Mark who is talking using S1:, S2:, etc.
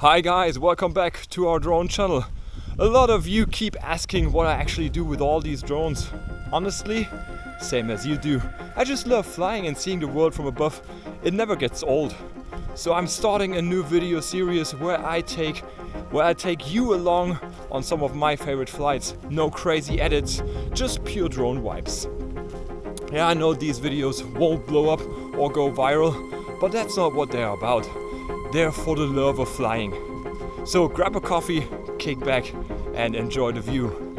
S1: Hi guys, welcome back to our drone channel. A lot of you keep asking what I actually do with all these drones. Honestly, same as you do. I just love flying and seeing the world from above. It never gets old. So I'm starting a new video series where I take you along on some of my favorite flights. No crazy edits, just pure drone vibes. Yeah, I know these videos won't blow up or go viral, but that's not what they're about. They're for the love of flying. So grab a coffee, kick back and enjoy the view.